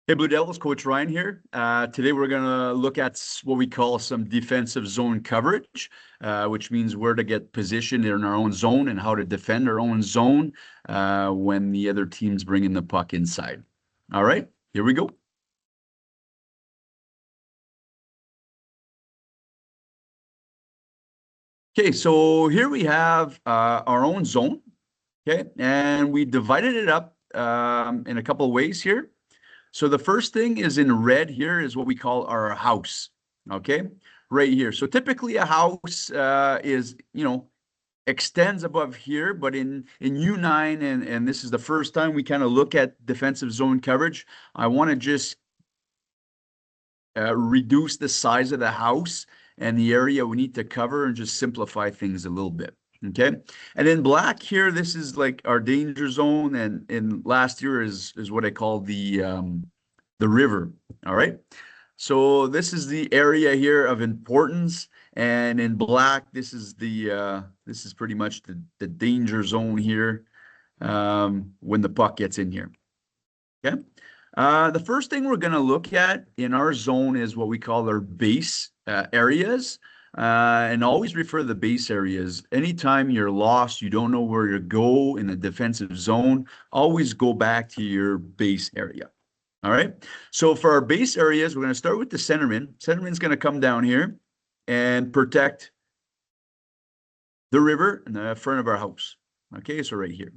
Hey, Blue Devils, Coach Ryan here. Today we're going to look at what we call some defensive zone coverage, which means where to get positioned in our own zone and how to defend our own zone when the other team's bringing the puck inside. All right, here we go. Okay, so here we have our own zone, okay, and we divided it up in a couple of ways here. So the first thing is in red here is what we call our house, okay, right here. So typically a house is, extends above here, but in U9, and this is the first time we kind of look at defensive zone coverage, I want to just reduce the size of the house and the area we need to cover and just simplify things a little bit. Okay. And in black here, this is like our danger zone. And in last year is what I call the river. All right. So this is the area here of importance. And in black, this is this is pretty much the danger zone here when the puck gets in here. Okay. The first thing we're going to look at in our zone is what we call our base areas. And always refer to the base areas. Anytime you're lost, you don't know where to go in the defensive zone, always go back to your base area. All right. So for our base areas, we're going to start with the centerman. Centerman's going to come down here and protect the river in the front of our house. Okay, so right here.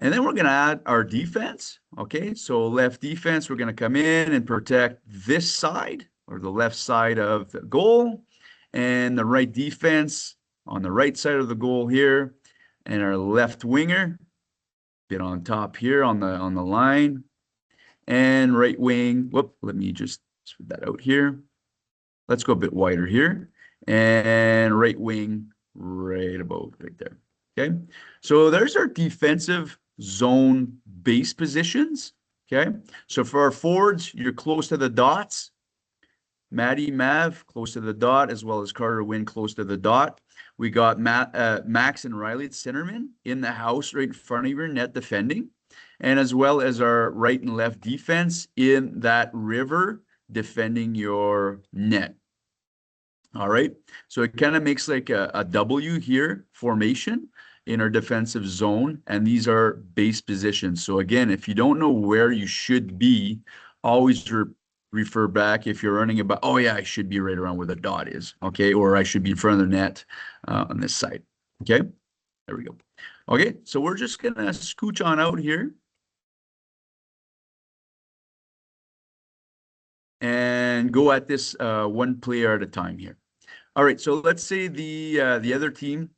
And then we're going to add our defense. Okay, so left defense, we're going to come in and protect this side or the left side of the goal, and the right defense on the right side of the goal here, and our left winger, bit on top here on the line, and right wing. Whoop, let me just spread that out here. Let's go a bit wider here, and right wing right about right there. Okay, so there's our defensive zone base positions. Okay, so for our forwards, you're close to the dots. Maddie Mav close to the dot, as well as Carter Wynn close to the dot. We got Max and Riley centermen in the house right in front of your net defending, and as well as our right and left defense in that river defending your net. All right, so it kind of makes like a W here formation in our defensive zone, and these are base positions. So again, if you don't know where you should be, always refer back if you're running about, oh yeah, I should be right around where the dot is, okay, or I should be in front of the net on this side. Okay, there we go. Okay, so we're just gonna scooch on out here and go at this one player at a time here. All right, so let's say the other team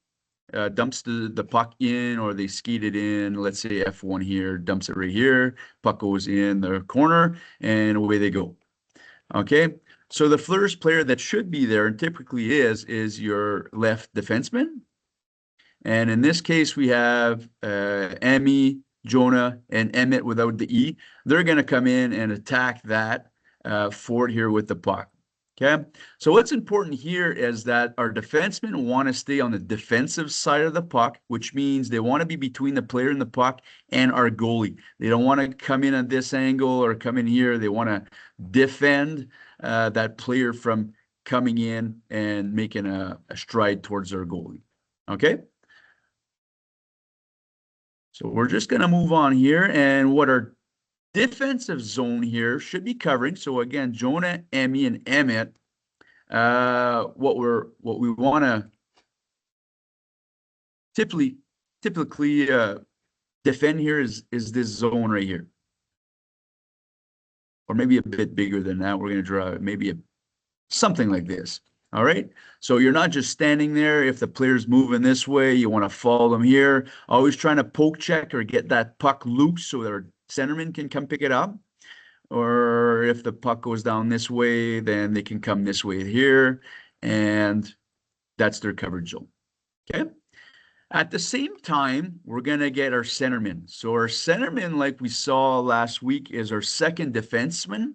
dumps the puck in, or they skate it in. Let's say F1 here, dumps it right here. Puck goes in the corner, and away they go. Okay, so the first player that should be there, and typically is your left defenseman. And in this case, we have Emmy, Jonah, and Emmett without the E. They're going to come in and attack that fort here with the puck. Okay, so what's important here is that our defensemen want to stay on the defensive side of the puck, which means they want to be between the player and the puck and our goalie. They don't want to come in at this angle or come in here. They want to defend that player from coming in and making a stride towards our goalie. Okay, so we're just going to move on here, and what our defensive zone here should be covering. So again, Jonah, Emmy, and Emmett. What we want to typically defend here is this zone right here, or maybe a bit bigger than that. We're going to draw maybe something like this. All right. So you're not just standing there. If the player's moving this way, you want to follow them here. Always trying to poke check or get that puck loose so that our centerman can come pick it up. Or if the puck goes down this way, then they can come this way here, and that's their coverage zone. Okay. At the same time, we're going to get our centerman. So our centerman, like we saw last week, is our second defenseman,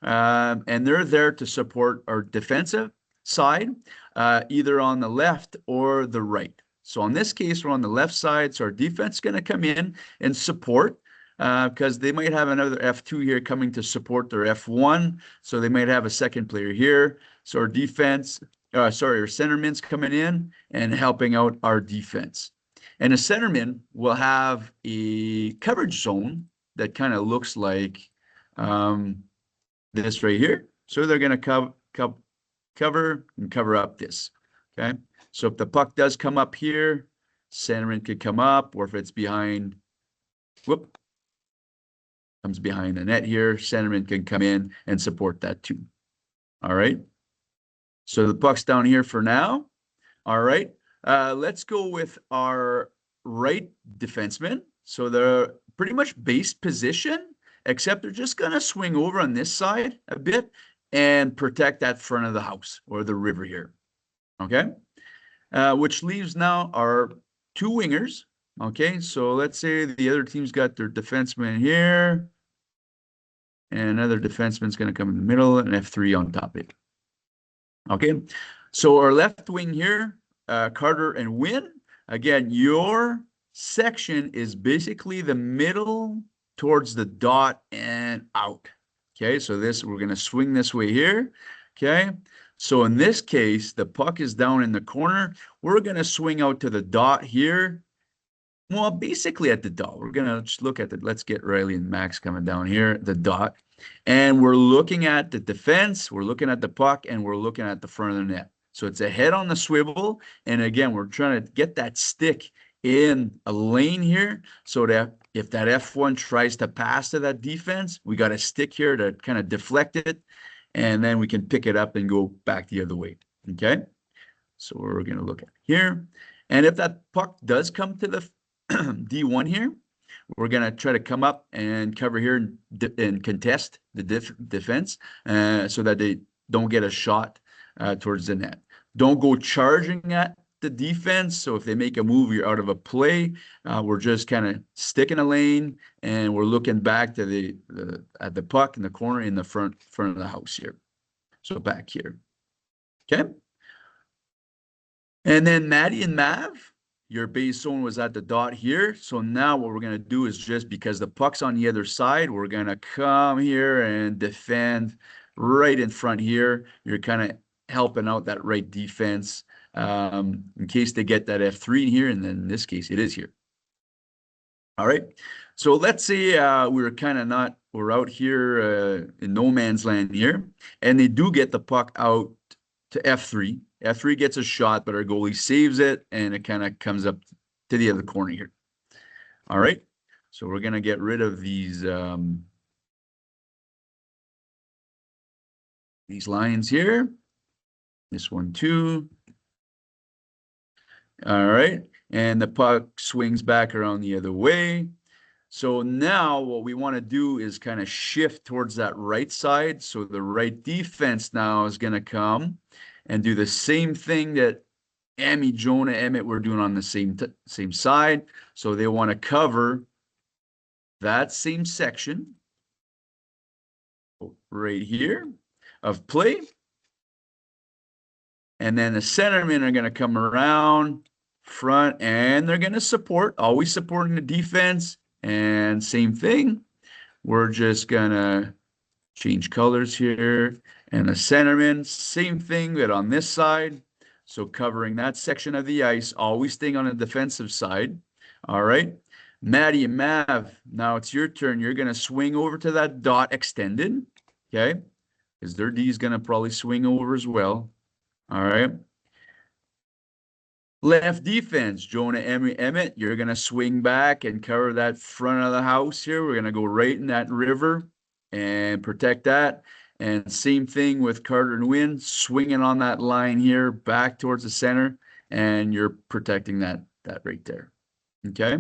and they're there to support our defensive side, either on the left or the right. So in this case, we're on the left side, so our defense is going to come in and support. because they might have another F2 here coming to support their F1. So they might have a second player here. So our defense, our centerman's coming in and helping out our defense. And a centerman will have a coverage zone that kind of looks like this right here. So they're going to cover and cover up this. Okay. So if the puck does come up here, centerman could come up, or if it's behind, comes behind the net here, centerman can come in and support that too. All right. So the puck's down here for now. All right. Let's go with our right defenseman. So they're pretty much base position, except they're just going to swing over on this side a bit and protect that front of the house or the river here. Okay. Which leaves now our two wingers. Okay. So let's say the other team's got their defenseman here, and another defenseman's going to come in the middle and F3 on top of it. Okay. So our left wing here, Carter and Wynn. Again, your section is basically the middle towards the dot and out. Okay, so this, we're going to swing this way here. Okay, so in this case, the puck is down in the corner. We're going to swing out to the dot here. Well, basically at the dot. We're going to just look at it. Let's get Riley and Max coming down here, the dot. And we're looking at the defense, we're looking at the puck, and we're looking at the front of the net. So it's a head on the swivel. And again, we're trying to get that stick in a lane here so that if that F1 tries to pass to that defense, we got a stick here to kind of deflect it, and then we can pick it up and go back the other way. Okay, so we're going to look at here. And if that puck does come to the D1 here, we're going to try to come up and cover here and contest the defense so that they don't get a shot towards the net. Don't go charging at the defense. So if they make a move, you're out of a play. We're just kind of sticking a lane, and we're looking back to at the puck in the corner in the front of the house here. So back here. Okay. And then Maddie and Mav, your base zone was at the dot here. So now what we're going to do is, just because the puck's on the other side, we're going to come here and defend right in front here. You're kind of helping out that right defense in case they get that F3 in here, and then in this case it is here. All right, so let's say we're out here in no man's land here, and they do get the puck out to F3. F3 gets a shot, but our goalie saves it, and it kind of comes up to the other corner here. All right, so we're gonna get rid of these lines here. This one too. All right, and the puck swings back around the other way. So now what we want to do is kind of shift towards that right side. So the right defense now is going to come and do the same thing that Emmy, Jonah, Emmett were doing on the same side. So they want to cover that same section right here of play. And then the centermen are going to come around front, and they're going to support, always supporting the defense. And same thing, we're just going to change colors here. And the centerman, same thing, but on this side. So covering that section of the ice, always staying on the defensive side. All right. Maddie and Mav, now it's your turn. You're going to swing over to that dot extended. Okay. Because their D is going to probably swing over as well. All right. Left defense, Jonah, Emmett, you're going to swing back and cover that front of the house here. We're going to go right in that river and protect that. And same thing with Carter and Wynn, swinging on that line here back towards the center, and you're protecting that right there. Okay.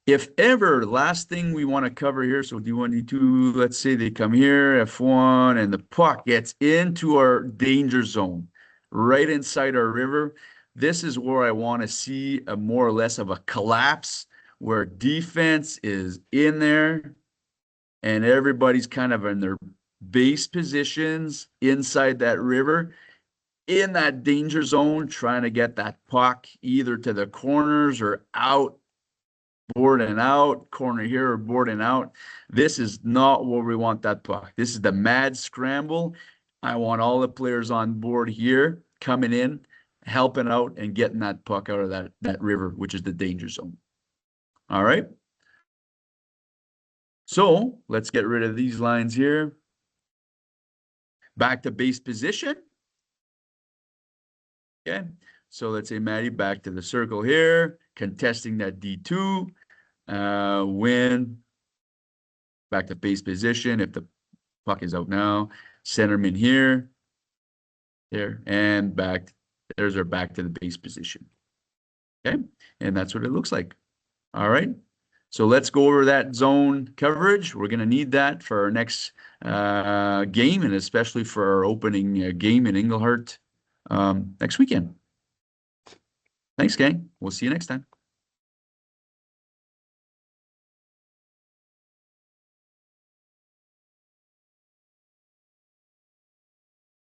If ever, last thing we want to cover here, so D1, D2, let's say they come here, F1, and the puck gets into our danger zone, right inside our river. This is where I want to see a more or less of a collapse, where defense is in there, and everybody's kind of in their base positions inside that river, in that danger zone, trying to get that puck either to the corners or out board and out, corner here or board and out. This is not where we want that puck. This is the mad scramble. I want all the players on board here, coming in, helping out, and getting that puck out of that river, which is the danger zone. All right. So let's get rid of these lines here. Back to base position. Okay. So let's say Maddie back to the circle here, contesting that D2. Win. Back to base position if the puck is out now. Centerman here. There. And back. There's our back to the base position. Okay. And that's what it looks like. All right. So let's go over that zone coverage. We're going to need that for our next game, and especially for our opening game in Englehart next weekend. Thanks, gang. We'll see you next time.